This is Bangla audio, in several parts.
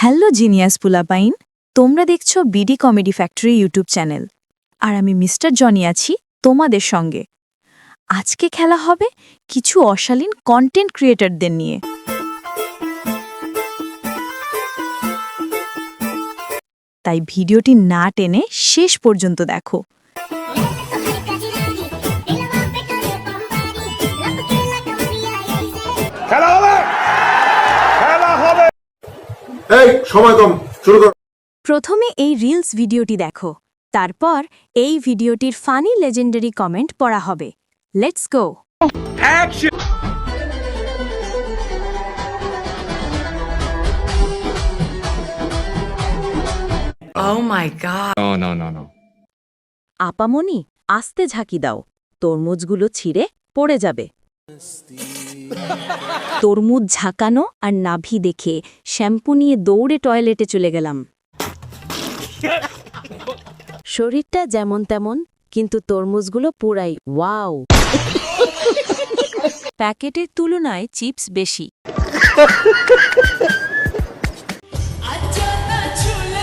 হ্যালো জিনিয়াস পুলাপাইন, তোমরা দেখছো BD comedy factory YouTube channel, আর আমি মিস্টার জনি আছি তোমাদের সঙ্গে। আজকে খেলা হবে কিছু অশালীন কন্টেন্ট ক্রিয়েটরদের নিয়ে। তাই ভিডিওটি না টেনে শেষ পর্যন্ত দেখো। খেলা হবে, খেলা হবে। এই সময় কম, শুরু কর। প্রথমে এই রিলস ভিডিওটি দেখো, তারপর এই ভিডিওটির ফানি লেজেন্ডারি কমেন্ট পড়া হবে। Let's go. Action. Oh my god. No. আপামনি, আস্তে ঝাঁকি দাও, তরমুজগুলো ছিঁড়ে পড়ে যাবে। তরমুজ ঝাঁকানো আর নাভি দেখে শ্যাম্পু নিয়ে দৌড়ে টয়লেটে চলে গেলাম। শরীরটা যেমন তেমন, কিন্তু তরমুজগুলো পুরাই ওয়াও। প্যাকেটের তুলনায় চিপস বেশি।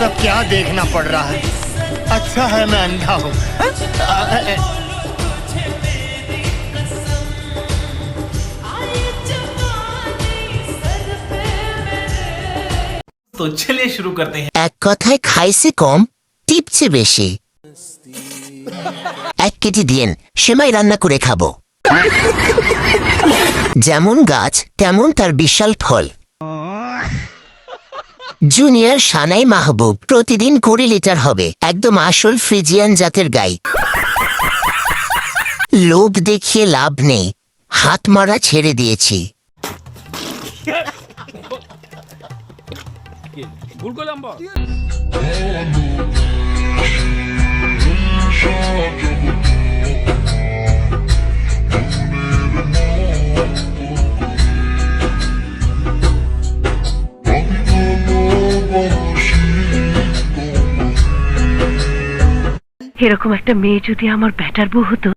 सब क्या देखना पड़ रहा है? अच्छा है मैं अंधा हूँ। तो चलिए शुरू करते हैं। এক কথায় খাইছে কম, টিপছে বেশি। 1 কেজি দিন, সেমাই রান্না করে খাবো। যেমন গাছ তেমন তার বিশাল ফল। জুনিয়র সানাই মাহবুব প্রতিদিন 20 লিটার হবে, একদম আসল ফ্রিজিয়ান জাতের গাই। লোভ দেখিয়ে লাভ নেই, হাত মারা ছেড়ে দিয়েছি। এরকম একটা মেয়ে যদি আমার ব্যাটার বউ হতো।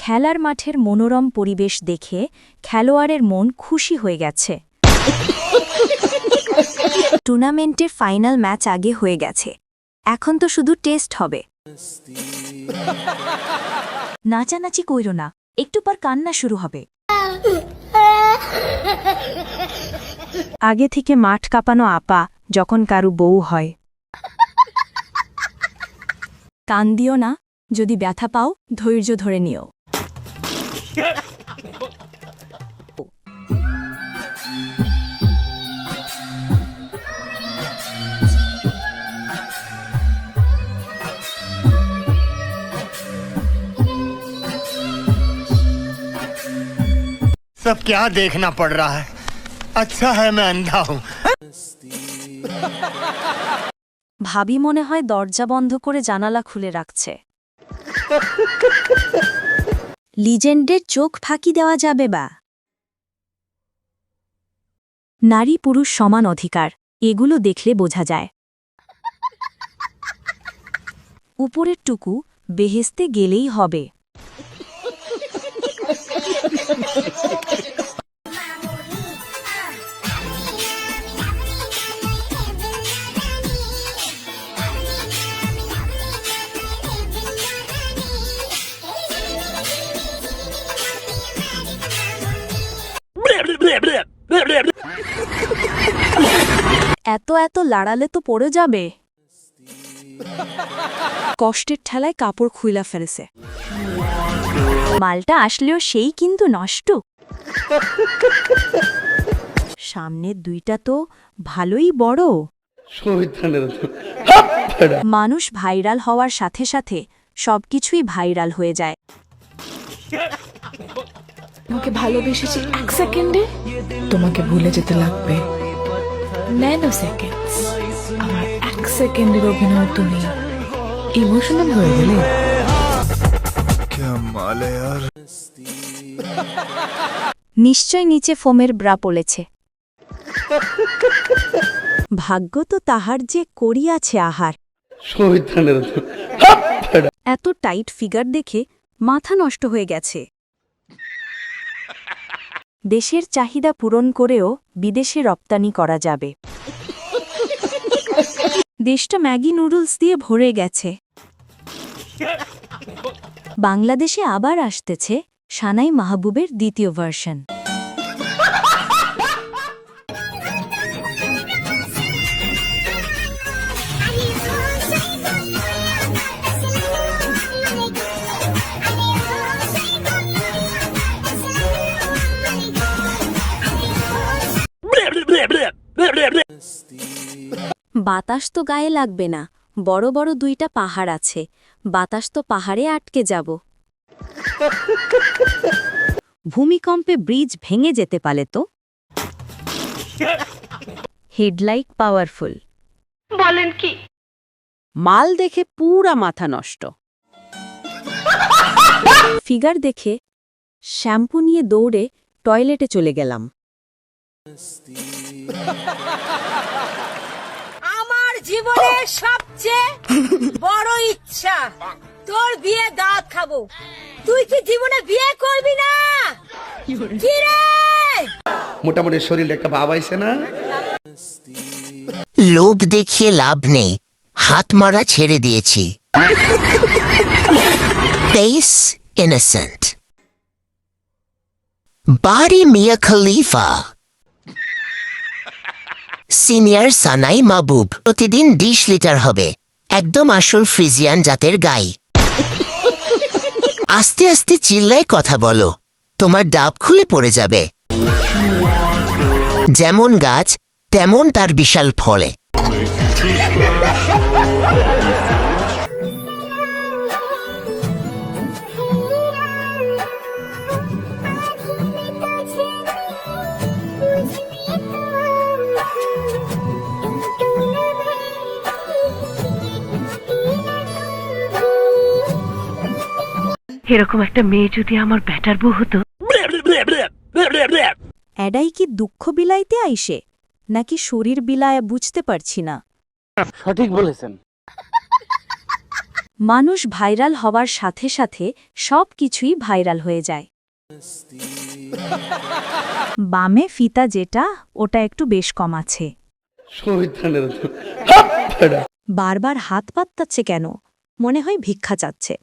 খেলার মাঠের মনোরম পরিবেশ দেখে খেলোয়াড়ের মন খুশি হয়ে গেছে। টুর্নামেন্টের ফাইনাল ম্যাচ আগে হয়ে গেছে, এখন তো শুধু টেস্ট হবে। নাচানাচি কইরো না, একটু পর কান্না শুরু হবে। আগে থেকে মাঠ কাঁপানো আপা যখন কারু বউ হয়। কান দিও না, যদি ব্যথা পাও ধৈর্য ধরে নিও। सब क्या देखना पड़ रहा है? अच्छा है मैं अंधा हूँ। ভাবি মনে হয় দরজা বন্ধ করে জানালা খুলে রাখছে। লিজেন্ডের চোখ ফাঁকি দেওয়া যাবে বা? নারী পুরুষ সমান অধিকার, এগুলো দেখলে বোঝা যায়। উপরের টুকু বেহেস্তে গেলেই হবে। এত লাড়ালে তো পড়ে যাবে। কষ্টের ঠেলায় কাপড় খুইলা ফেলেছে। মালটা আসলেও সেই কিন্তু নষ্ট। সামনের দুইটা তো ভালোই বড়। মানুষ ভাইরাল হওয়ার সাথে সাথে সবকিছুই ভাইরাল হয়ে যায়। তোমাকে ভালোবেসেছি 1 সেকেন্ডে, তোমাকে ভুলে যেতে লাগবে ন্যানো সেকেন্ডস। আমার 1 সেকেন্ডের অভিনয় তুমি ইমোশনাল হয়ে গেলে। নিশ্চয় নিচে ফোমের ব্রা পড়েছে। ভাগ্য তো তাহার যে করিয়াছে আহার। এত টাইট ফিগার দেখে মাথা নষ্ট হয়ে গেছে। দেশের চাহিদা পূরণ করেও বিদেশে রপ্তানি করা যাবে। দেশটা ম্যাগি নুডলস দিয়ে ভরে গেছে। বাংলাদেশে আবার আসতেছে সানাই মাহবুবের দ্বিতীয় ভার্সন। বাতাস তো গায়ে লাগবে না, বড় বড় দুইটা পাহাড় আছে, বাতাস তো পাহাড়ে আটকে যাব। ভূমিকম্পে ব্রিজ ভেঙে যেতে পারে তো। Headlight powerful. বলেন কি? মাল দেখে পুরা মাথা নষ্ট। ফিগার দেখে শ্যাম্পু নিয়ে দৌড়ে টয়লেটে চলে গেলাম। আমার জীবনের সবচেয়ে বড় ইচ্ছা তোর বিয়ে দাঁত খাবো। তুই কি জীবনে বিয়ে করবি না? কি রে? মোটামুটি শরীরে একটা ভাব আইছে না? লোভ দেখিয়ে লাভ নেই, হাত মারা ছেড়ে দিয়েছি। Face innocent. বাড়ি মিয়া খলিফা। সিনিয়র সানাই মাহবুব। প্রতিদিন 20 লিটার হবে, একদম আসল ফ্রিজিয়ান জাতের গাই। আস্তে আস্তে চিল্লায় কথা বলো, তোমার ডাব খুলে পড়ে যাবে। যেমন গাছ তেমন তার বিশাল ফলে। এরকম একটা মেয়ে যদি আমার ব্যাটার বউ হতো। এডাই কি দুঃখ বিলাইতে আইসে নাকি শরীর বিলায়া বুঝতে পারছি না। সঠিক বলেছেন। মানুষ ভাইরাল হওয়ার সাথে সাথে সব কিছুই ভাইরাল হয়ে যায়। বামে ফিতা যেটা, ওটা একটু বেশ কম আছে। বারবার হাত পাততাচ্ছে কেন? মনে হয় ভিক্ষা চাচ্ছে।